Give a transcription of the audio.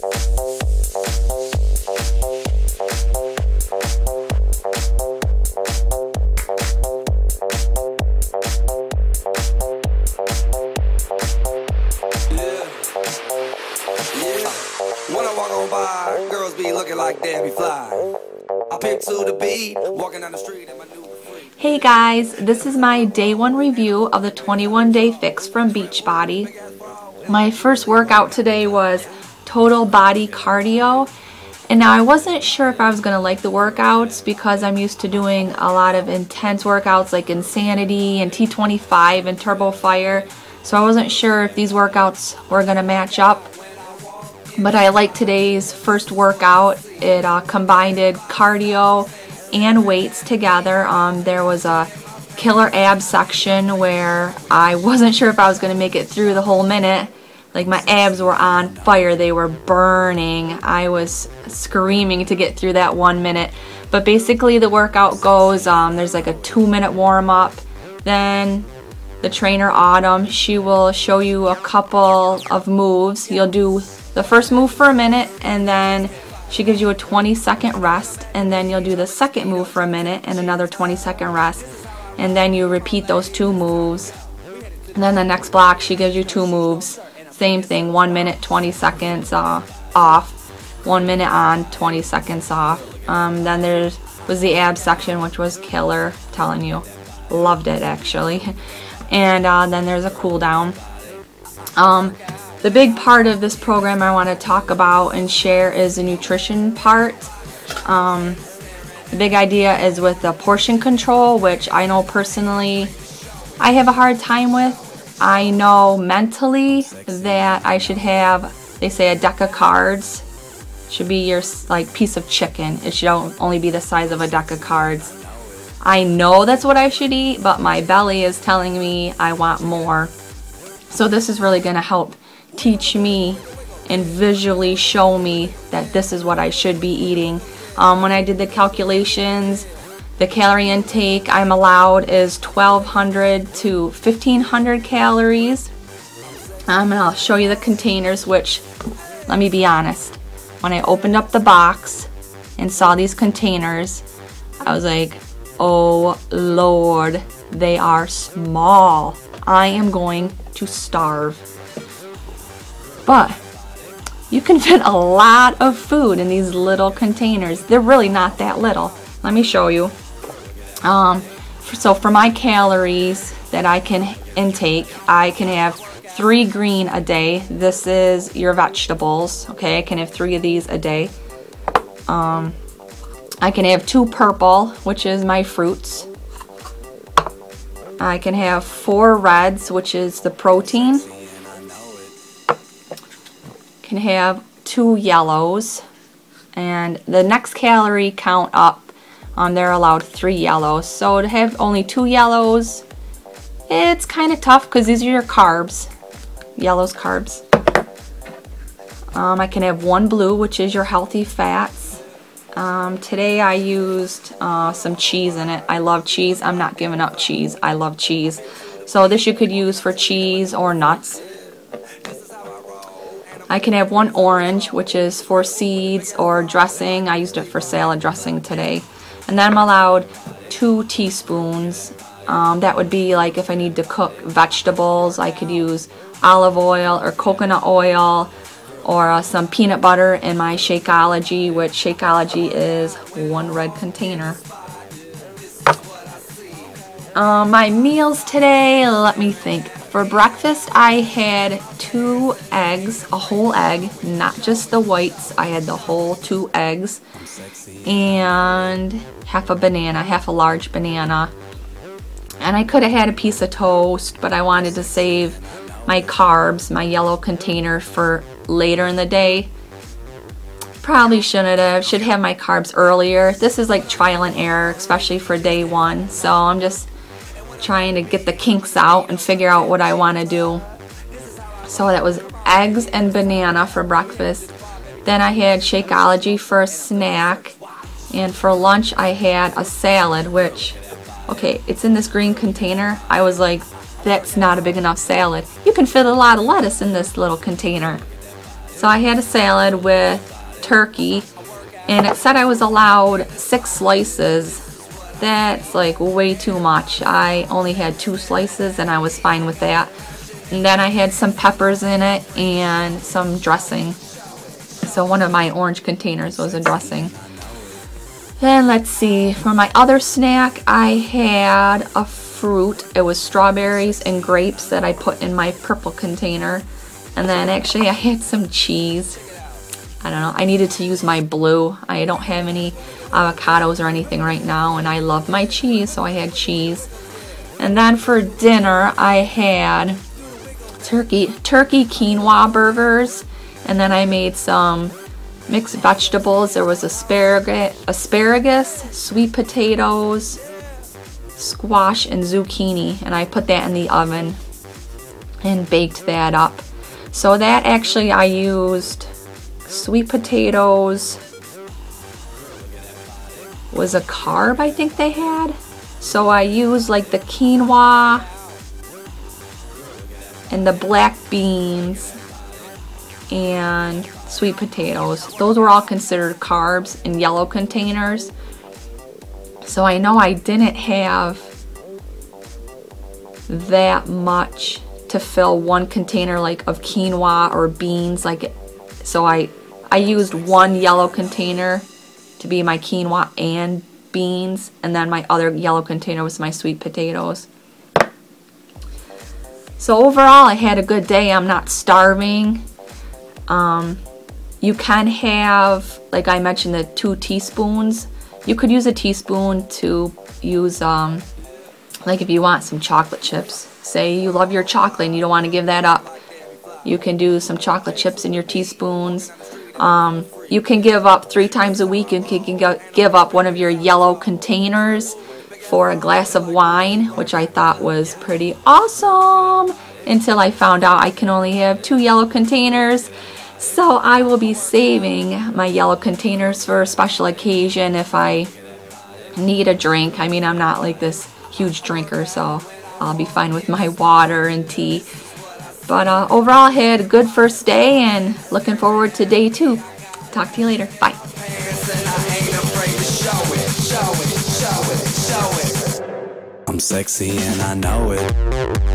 When I walk on by, girls be looking like Debbie Fly. I pick to the beat, walking down the street in my new freak. Hey guys, this is my day one review of the 21-day fix from Beachbody. My first workout today was total body cardio. And now I wasn't sure if I was going to like the workouts because I'm used to doing a lot of intense workouts like Insanity and T25 and Turbo Fire. So I wasn't sure if these workouts were going to match up. But I liked today's first workout. It combined cardio and weights together. There was a killer abs section where I wasn't sure if I was going to make it through the whole minute. Like my abs were on fire, they were burning. I was screaming to get through that 1 minute. But basically the workout goes, there's like a 2-minute warm up. Then the trainer Autumn, she will show you a couple of moves. You'll do the first move for a minute and then she gives you a 20-second rest, and then you'll do the second move for a minute and another 20-second rest, and then you repeat those 2 moves. And then the next block she gives you 2 moves. Same thing, 1 minute, 20 seconds off, 1 minute on, 20 seconds off. Then there was the abs section, which was killer, telling you. Loved it actually. And then there's a cool down. The big part of this program I want to talk about and share is the nutrition part. The big idea is with the portion control, which I know personally I have a hard time with. I know mentally that I should have, they say, a deck of cards should be your like piece of chicken. It should only be the size of a deck of cards. I know that's what I should eat, but my belly is telling me I want more. So this is really going to help teach me and visually show me that this is what I should be eating. When I did the calculations, the calorie intake I'm allowed is 1,200 to 1,500 calories. And I'll show you the containers, which, let me be honest, when I opened up the box and saw these containers, I was like, oh Lord, they are small. I am going to starve. But you can fit a lot of food in these little containers. They're really not that little. Let me show you. So for my calories that I can intake, I can have 3 green a day. This is your vegetables. Okay, I can have 3 of these a day. I can have 2 purple, which is my fruits. I can have 4 reds, which is the protein. Can have 2 yellows, and the next calorie count up, they're allowed 3 yellows. So to have only 2 yellows, it's kind of tough because these are your carbs. Yellows carbs. I can have 1 blue, which is your healthy fats. Today I used some cheese in it. I love cheese. I'm not giving up cheese. I love cheese. So this you could use for cheese or nuts. I can have 1 orange, which is for seeds or dressing. I used it for salad dressing today. And then I'm allowed 2 teaspoons. That would be like if I need to cook vegetables, I could use olive oil or coconut oil or some peanut butter in my Shakeology, which Shakeology is 1 red container. My meals today, let me think. For breakfast, I had 2 eggs, a whole egg, not just the whites. I had the whole 2 eggs and half a banana, half a large banana. And I could have had a piece of toast, but I wanted to save my carbs, my yellow container, for later in the day. Probably shouldn't have. Should have my carbs earlier. This is like trial and error, especially for day 1. So I'm just trying to get the kinks out and figure out what I want to do. So that was eggs and banana for breakfast. Then I had Shakeology for a snack. And for lunch I had a salad, which, okay, it's in this green container. I was like, that's not a big enough salad. You can fit a lot of lettuce in this little container. So I had a salad with turkey, and it said I was allowed 6 slices. That's like way too much. I only had 2 slices and I was fine with that. And then I had some peppers in it and some dressing. So one of my orange containers was a dressing. Then let's see, for my other snack I had a fruit. It was strawberries and grapes that I put in my purple container. And then actually I had some cheese. I don't know, I needed to use my blue. I don't have any avocados or anything right now, and I love my cheese, so I had cheese. And then for dinner I had turkey quinoa burgers, and then I made some mixed vegetables. There was asparagus, sweet potatoes, squash, and zucchini, and I put that in the oven and baked that up. So that actually I used sweet potatoes was a carb I think they had. So I used like the quinoa and the black beans and sweet potatoes. Those were all considered carbs in yellow containers. So I know I didn't have that much to fill one container like of quinoa or beans, like, so I used one yellow container to be my quinoa and beans, and then my other yellow container was my sweet potatoes. So overall I had a good day. I'm not starving. You can have, like I mentioned, the 2 teaspoons. You could use a teaspoon to use like if you want some chocolate chips. Say you love your chocolate and you don't want to give that up. You can do some chocolate chips in your teaspoons. You can give up 3 times a week. You can give up one of your yellow containers for a glass of wine, which I thought was pretty awesome, until I found out I can only have 2 yellow containers. So I will be saving my yellow containers for a special occasion if I need a drink. I mean, I'm not like this huge drinker, so I'll be fine with my water and tea. But overall, I had a good first day and looking forward to day 2. Talk to you later. Bye. I'm sexy and I know it.